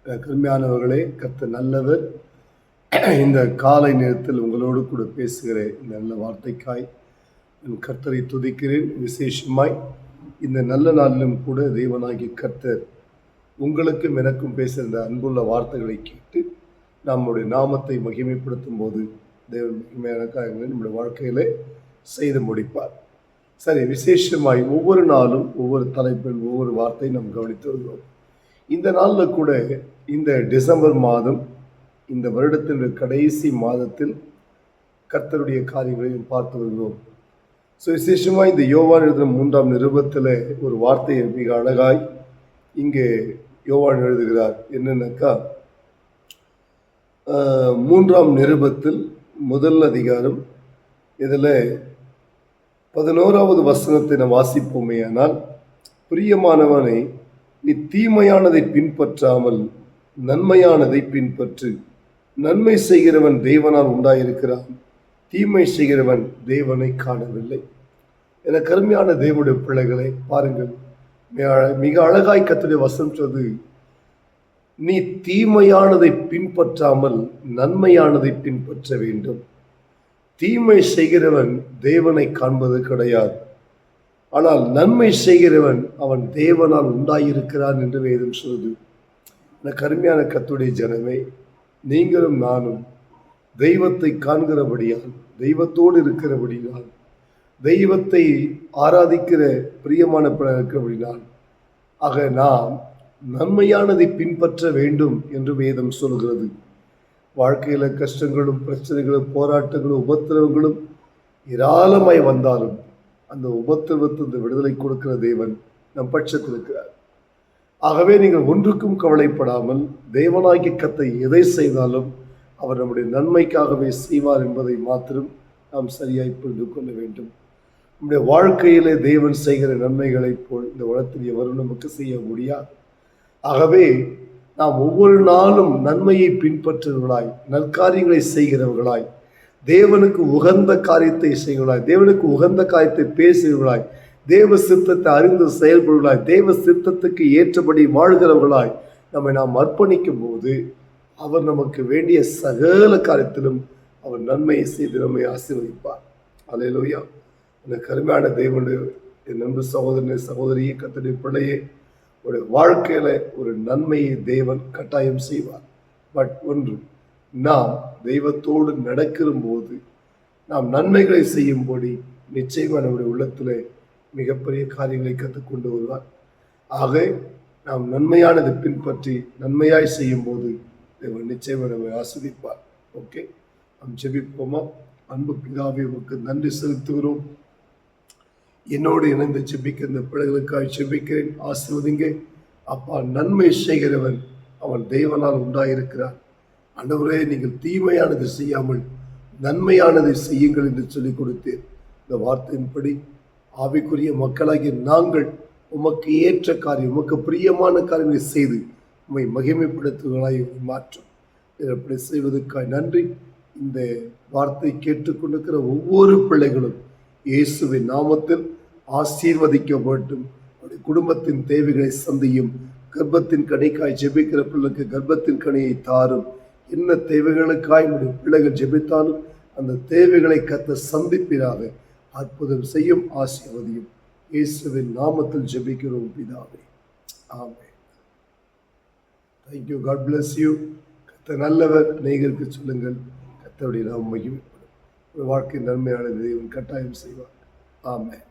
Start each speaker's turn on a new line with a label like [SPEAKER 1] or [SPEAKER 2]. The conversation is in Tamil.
[SPEAKER 1] கருமையானவர்களே, கர்த்தர் நல்லவர். இந்த காலை நேரத்தில் உங்களோடு கூட பேசுகிற இந்த நல்ல வார்த்தைக்காய் என் கர்த்தரை துதிக்கிறேன். விசேஷமாய் இந்த நல்ல நாளிலும் கூட தேவனாகிய கர்த்தர் உங்களுக்கும் எனக்கும் பேசுகிற அன்புள்ள வார்த்தைகளை கேட்டு நம்முடைய நாமத்தை மகிமைப்படுத்தும் போது தேவன் மகிமையான காரியங்களை நம்முடைய வாழ்க்கையிலே செய்து முடிப்பார். சரி, விசேஷமாய் ஒவ்வொரு நாளும் ஒவ்வொரு தலைப்பில் ஒவ்வொரு வார்த்தையை நாம் கவனித்து வருகிறோம். இந்த நாளில் கூட இந்த டிசம்பர் மாதம், இந்த வருடத்தின் கடைசி மாதத்தில் கர்த்தருடைய காரியங்களையும் பார்த்து வருகிறோம். ஸோ விசேஷமாக இந்த யோவான் எழுதின 3ஆம் நிருபத்தில் ஒரு வார்த்தையை மிக அழகாய் இங்கே யோவான் எழுதுகிறார். என்னன்னாக்கா, 3ஆம் நிருபத்தில் முதல் அதிகாரம் இதில் 11வது வசனத்தை நாம் வாசிப்போமே. ஆனால், பிரியமானவனை, நீ தீமையானதை பின்பற்றாமல் நன்மையானதை பின்பற்று. நன்மை செய்கிறவன் தேவனால் உண்டாயிருக்கிறான், தீமை செய்கிறவன் தேவனை காணவில்லை. என கருமையான தேவனுடைய பிள்ளைகளை பாருங்கள், மிக அழகாய் கர்த்தருடைய வசனம் சொல்வது, நீ தீமையானதை பின்பற்றாமல் நன்மையானதை பின்பற்ற வேண்டும். தீமை செய்கிறவன் தேவனை காண்பது கிடையாது, ஆனால் நன்மை செய்கிறவன் அவன் தேவனால் உண்டாயிருக்கிறான் என்று வேதம் சொல்லுது. கருமையான கர்த்தருடைய ஜனமே, நீங்களும் நானும் தெய்வத்தை காண்கிறபடியால், தெய்வத்தோடு இருக்கிறபடியால், தெய்வத்தை ஆராதிக்கிற பிரியமான இருக்கிறபடினால், ஆக நாம் நன்மையானதை பின்பற்ற வேண்டும் என்று வேதம் சொல்கிறது. வாழ்க்கையில கஷ்டங்களும் பிரச்சனைகளும் போராட்டங்களும் உபத்திரவங்களும் ஏராளமாய் வந்தாலும் அந்த உபத்திரவத்திலிருந்து விடுதலை கொடுக்கிற தேவன் நம் பட்சத்தில் இருக்கிறார். ஆகவே நீங்கள் ஒன்றுக்கும் கவலைப்படாமல், தேவனாகிய கர்த்தர் எதை செய்தாலும் அவர் நம்முடைய நன்மைக்காகவே செய்வார் என்பதை மாத்திரம் நாம் சரியாய் புரிந்து கொள்ள வேண்டும். நம்முடைய வாழ்க்கையிலே தேவன் செய்கிற நன்மைகளைப் போல் இந்த உலகத்தில் எவரும் நமக்கு செய்ய முடியாது. ஆகவே நாம் ஒவ்வொரு நாளும் நன்மையை பின்பற்றுவர்களாய், நற்காரியங்களை செய்கிறவர்களாய், தேவனுக்கு உகந்த காரியத்தை செய்கிறவர்களாய், தேவனுக்கு உகந்த காரியத்தை பேசுகிறவர்களாய், தேவ சித்தத்தை அறிந்து செயல்படுவர்களாய், தேவ சித்தத்துக்கு ஏற்றபடி வாழ்கிறவர்களாய் நம்மை நாம் அர்ப்பணிக்கும் போது அவர் நமக்கு வேண்டிய சகல காரியத்திலும் அவர் நன்மையை செய்து நம்மை ஆசீர்வதிப்பார். அல்லேலூயா. அந்த கருமையான தேவனுடைய என் நண்பு சகோதரனே, சகோதரியே, கர்த்தருடைய பிள்ளையே, ஒரு வாழ்க்கையில ஒரு நன்மையை தேவன் கட்டாயம் செய்வார். பட் ஒன்று, நாம் தெய்வத்தோடு நடக்கிற போது, நாம் நன்மைகளை செய்யும்படி நிச்சயமாக நம்முடைய உள்ளத்தில் மிகப்பெரிய காரியங்களை கற்றுக்கொண்டு வருவார். ஆக நாம் நன்மையானதை பின்பற்றி நன்மையாய் செய்யும் போது தேவன் நிச்சயமாக நம்மை ஆஸ்வதிப்பார். ஓகே, நாம் ஜெபிப்போமா? அன்பு பிதாவே, உமக்கு நன்றி செலுத்துகிறோம். என்னோடு இணைந்து ஜெபிக்கிற இந்த பிள்ளைகளுக்காக ஜெபிக்கிறேன். ஆசீர்வதிங்க அப்பா. நன்மை செய்கிறவன் அவன் தேவனால் உண்டாயிருக்கிறான். ஆண்டவரே, நீங்கள் தீமையானதை செய்யாமல் நன்மையானதை செய்யுங்கள் என்று சொல்லிக் கொடுத்தேன். இந்த வார்த்தையின்படி ஆவிக்குரிய மக்களாகிய நாங்கள் உமக்கு ஏற்ற காரியம், உமக்கு பிரியமான காரியங்களை செய்து உம்மை மகிமைப்படுத்துவதாய் மாற்றும். இப்படி செய்வதற்காக நன்றி. இந்த வார்த்தை கேட்டுக்கொண்டிருக்கிற ஒவ்வொரு பிள்ளைகளும் இயேசுவின் நாமத்தில் ஆசீர்வதிக்கப்பட்டும். அவருடைய குடும்பத்தின் தேவைகளை சந்தியும். கர்ப்பத்தின் கனிக்காய் ஜெபிக்கிற பிள்ளைக்கு கர்ப்பத்தின் கனியை தாரும். என்ன தேவைகளுக்காய் உடைய பிள்ளைகள் ஜெபித்தாலும் அந்த தேவைகளை கர்த்தர் சந்திப்பீராக. அற்புதம் செய்யும், ஆசீர்வதியும். இயேசுவின் நாமத்தில் ஜெபிக்கிறோம் பிதாவே, amen. Thank you. God bless you. கர்த்தர் நல்லவர். அநேகருக்கு சொல்லுங்கள், கர்த்தருடைய நாமம் மகிமைப்படும். ஒரு வாழ்க்கை நன்மையான தேவன் கட்டாயம் செய்வார். ஆமென்.